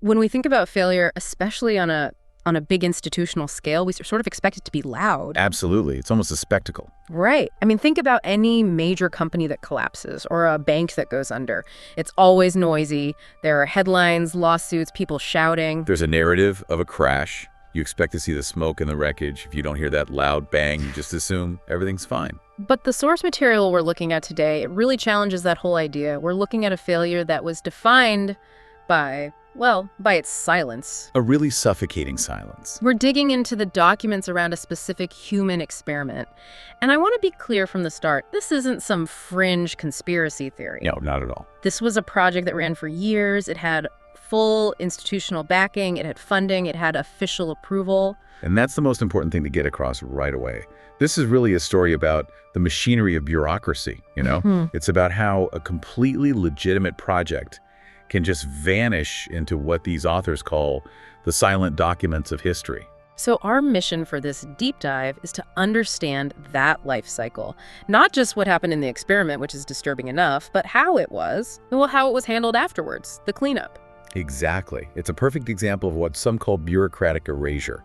When we think about failure, especially on a big institutional scale, we sort of expect it to be loud. Absolutely. It's almost a spectacle. Right. I mean, think about any major company that collapses or a bank that goes under. It's always noisy. There are headlines, lawsuits, people shouting. There's a narrative of a crash. You expect to see the smoke and the wreckage. If you don't hear that loud bang, you just assume everything's fine. But the source material we're looking at today, it really challenges that whole idea. We're looking at a failure that was defined by its silence. A really suffocating silence. We're digging into the documents around a specific human experiment. And I want to be clear from the start, this isn't some fringe conspiracy theory. No, not at all. This was a project that ran for years. It had full institutional backing, it had funding, it had official approval. And that's the most important thing to get across right away. This is really a story about the machinery of bureaucracy, It's about how a completely legitimate project can just vanish into what these authors call the silent documents of history. So our mission for this deep dive is to understand that life cycle. Not just what happened in the experiment, which is disturbing enough, but how it was handled afterwards, the cleanup. Exactly. It's a perfect example of what some call bureaucratic erasure.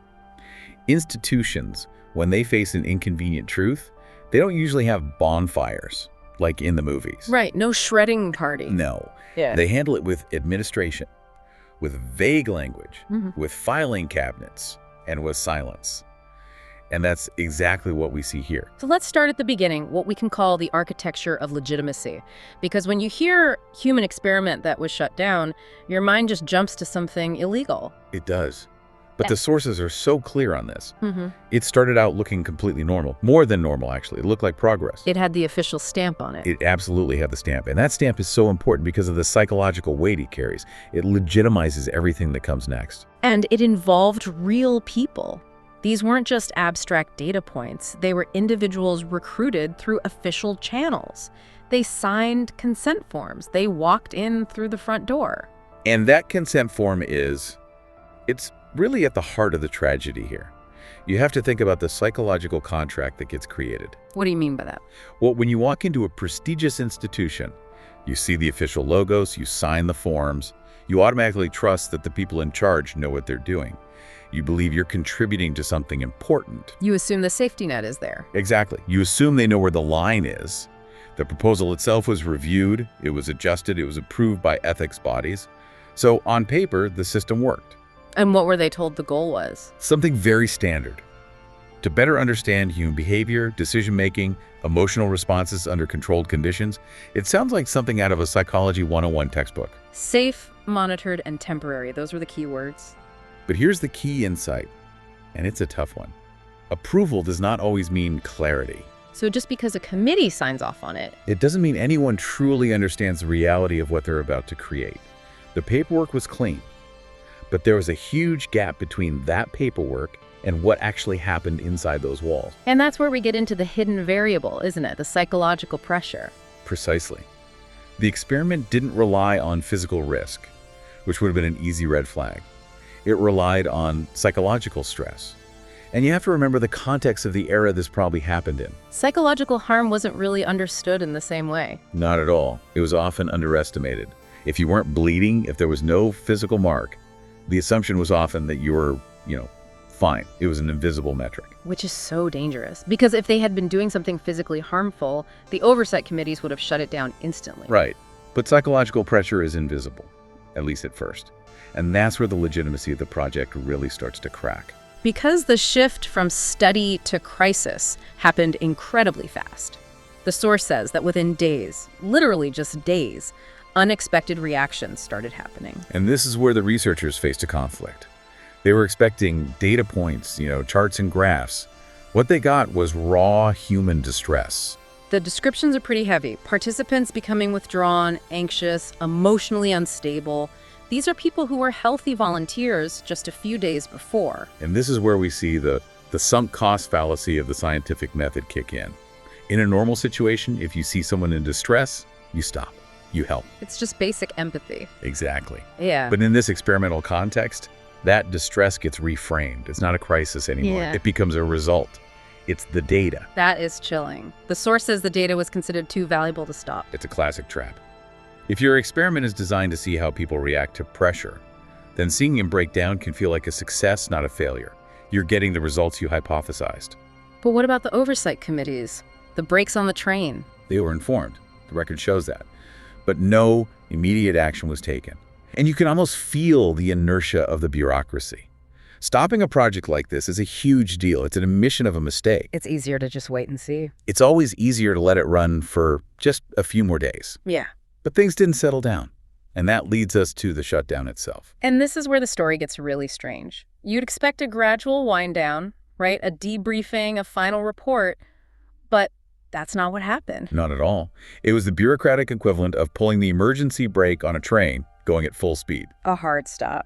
Institutions, when they face an inconvenient truth, they don't usually have bonfires, like in the movies. Right, no shredding party. No. Yeah. They handle it with administration, with vague language, with filing cabinets, and with silence. And that's exactly what we see here. So let's start at the beginning, what we can call the architecture of legitimacy. Because when you hear human experiment that was shut down, your mind just jumps to something illegal. It does. But the sources are so clear on this. It started out looking completely normal. More than normal, actually. It looked like progress. It had the official stamp on it. It absolutely had the stamp. And that stamp is so important because of the psychological weight it carries. It legitimizes everything that comes next. And it involved real people. These weren't just abstract data points. They were individuals recruited through official channels. They signed consent forms. They walked in through the front door. And that consent form it's really at the heart of the tragedy here. You have to think about the psychological contract that gets created. What do you mean by that? Well, when you walk into a prestigious institution, you see the official logos, you sign the forms, you automatically trust that the people in charge know what they're doing. You believe you're contributing to something important. You assume the safety net is there. Exactly. You assume they know where the line is. The proposal itself was reviewed, it was adjusted, it was approved by ethics bodies. So on paper, the system worked. And what were they told the goal was? Something very standard. To better understand human behavior, decision-making, emotional responses under controlled conditions, it sounds like something out of a Psychology 101 textbook. Safe, monitored, and temporary. Those were the key words. But here's the key insight, and it's a tough one. Approval does not always mean clarity. So just because a committee signs off on it, it doesn't mean anyone truly understands the reality of what they're about to create. The paperwork was clean, but there was a huge gap between that paperwork and what actually happened inside those walls. And that's where we get into the hidden variable, isn't it? The psychological pressure. Precisely. The experiment didn't rely on physical risk, which would have been an easy red flag. It relied on psychological stress. And you have to remember the context of the era this probably happened in. Psychological harm wasn't really understood in the same way. Not at all. It was often underestimated. If you weren't bleeding, if there was no physical mark, the assumption was often that you were, fine. It was an invisible metric. Which is so dangerous. Because if they had been doing something physically harmful, the oversight committees would have shut it down instantly. Right. But psychological pressure is invisible, at least at first. And that's where the legitimacy of the project really starts to crack. Because the shift from study to crisis happened incredibly fast. The source says that within days, literally just days, unexpected reactions started happening. And this is where the researchers faced a conflict. They were expecting data points, charts and graphs. What they got was raw human distress. The descriptions are pretty heavy. Participants becoming withdrawn, anxious, emotionally unstable. These are people who were healthy volunteers just a few days before. And this is where we see the sunk cost fallacy of the scientific method kick in. In a normal situation, if you see someone in distress, you stop. You help. It's just basic empathy. Exactly. Yeah. But in this experimental context, that distress gets reframed. It's not a crisis anymore. Yeah. It becomes a result. It's the data. That is chilling. The source says the data was considered too valuable to stop. It's a classic trap. If your experiment is designed to see how people react to pressure, then seeing him break down can feel like a success, not a failure. You're getting the results you hypothesized. But what about the oversight committees? The brakes on the train? They were informed. The record shows that. But no immediate action was taken. And you can almost feel the inertia of the bureaucracy. Stopping a project like this is a huge deal. It's an admission of a mistake. It's easier to just wait and see. It's always easier to let it run for just a few more days. Yeah. But things didn't settle down. And that leads us to the shutdown itself. And this is where the story gets really strange. You'd expect a gradual wind down, right? A debriefing, a final report. But that's not what happened. Not at all. It was the bureaucratic equivalent of pulling the emergency brake on a train going at full speed. A hard stop.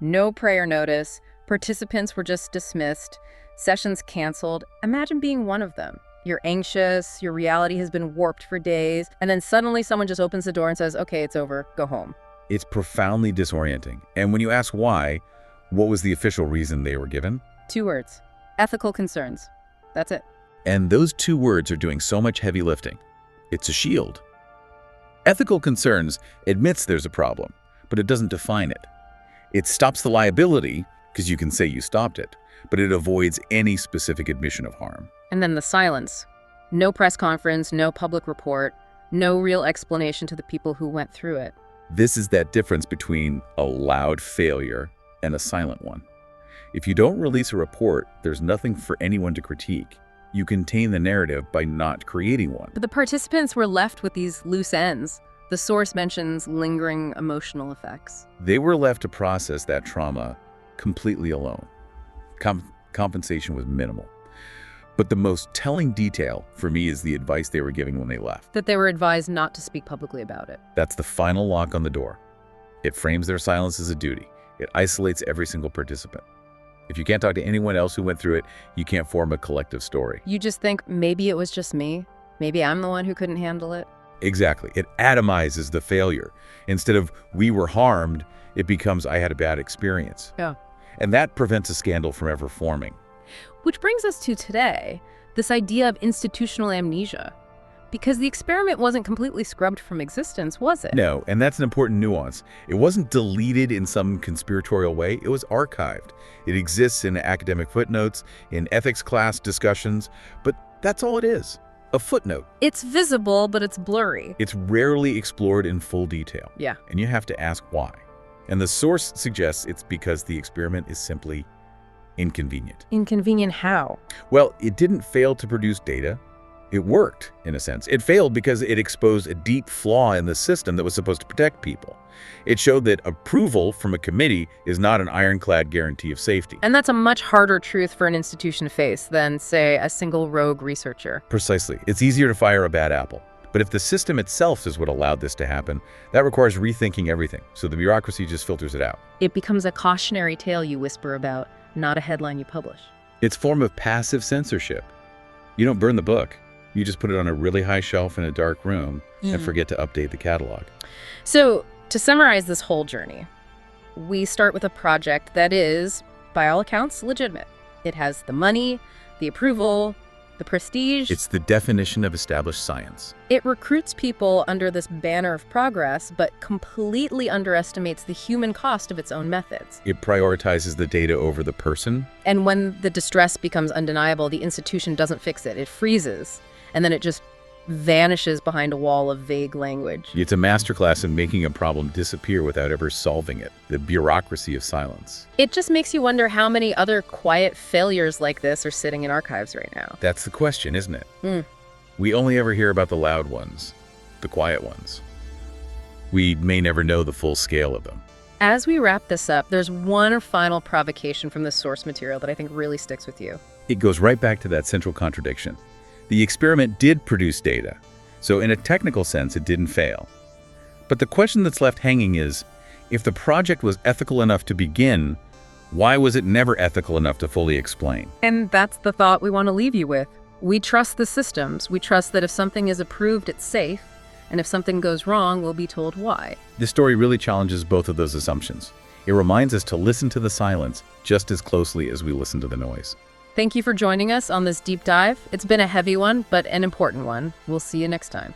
No prior notice. Participants were just dismissed. Sessions canceled. Imagine being one of them. You're anxious, your reality has been warped for days, and then suddenly someone just opens the door and says, okay, it's over, go home. It's profoundly disorienting. And when you ask why, what was the official reason they were given? 2 words. Ethical concerns. That's it. And those 2 words are doing so much heavy lifting. It's a shield. Ethical concerns admits there's a problem, but it doesn't define it. It stops the liability, because you can say you stopped it, but it avoids any specific admission of harm. And then the silence. No press conference, no public report, no real explanation to the people who went through it. This is that difference between a loud failure and a silent one. If you don't release a report, there's nothing for anyone to critique. You contain the narrative by not creating one. But the participants were left with these loose ends. The source mentions lingering emotional effects. They were left to process that trauma completely alone. Compensation was minimal. But the most telling detail for me is the advice they were giving when they left. That they were advised not to speak publicly about it. That's the final lock on the door. It frames their silence as a duty. It isolates every single participant. If you can't talk to anyone else who went through it, you can't form a collective story. You just think, maybe it was just me. Maybe I'm the one who couldn't handle it. Exactly. It atomizes the failure. Instead of we were harmed, it becomes I had a bad experience. Yeah. And that prevents a scandal from ever forming. Which brings us to today, this idea of institutional amnesia. Because the experiment wasn't completely scrubbed from existence, was it? No, and that's an important nuance. It wasn't deleted in some conspiratorial way. It was archived. It exists in academic footnotes, in ethics class discussions, but that's all it is. A footnote. It's visible, but it's blurry. It's rarely explored in full detail. Yeah. And you have to ask why. And the source suggests it's because the experiment is simply inconvenient. Inconvenient how? Well, it didn't fail to produce data. It worked, in a sense. It failed because it exposed a deep flaw in the system that was supposed to protect people. It showed that approval from a committee is not an ironclad guarantee of safety. And that's a much harder truth for an institution to face than, say, a single rogue researcher. Precisely. It's easier to fire a bad apple. But if the system itself is what allowed this to happen, that requires rethinking everything, so the bureaucracy just filters it out. It becomes a cautionary tale you whisper about, not a headline you publish. It's a form of passive censorship. You don't burn the book. You just put it on a really high shelf in a dark room and forget to update the catalog. So, to summarize this whole journey, we start with a project that is, by all accounts, legitimate. It has the money, the approval, the prestige. It's the definition of established science. It recruits people under this banner of progress, but completely underestimates the human cost of its own methods. It prioritizes the data over the person. And when the distress becomes undeniable, the institution doesn't fix it. It freezes, and then it just vanishes behind a wall of vague language. It's a masterclass in making a problem disappear without ever solving it. The bureaucracy of silence. It just makes you wonder how many other quiet failures like this are sitting in archives right now. That's the question, isn't it? We only ever hear about the loud ones, the quiet ones. We may never know the full scale of them. As we wrap this up, there's one final provocation from the source material that I think really sticks with you. It goes right back to that central contradiction. The experiment did produce data, so in a technical sense, it didn't fail. But the question that's left hanging is, if the project was ethical enough to begin, why was it never ethical enough to fully explain? And that's the thought we want to leave you with. We trust the systems. We trust that if something is approved, it's safe, and if something goes wrong, we'll be told why. This story really challenges both of those assumptions. It reminds us to listen to the silence just as closely as we listen to the noise. Thank you for joining us on this deep dive. It's been a heavy one, but an important one. We'll see you next time.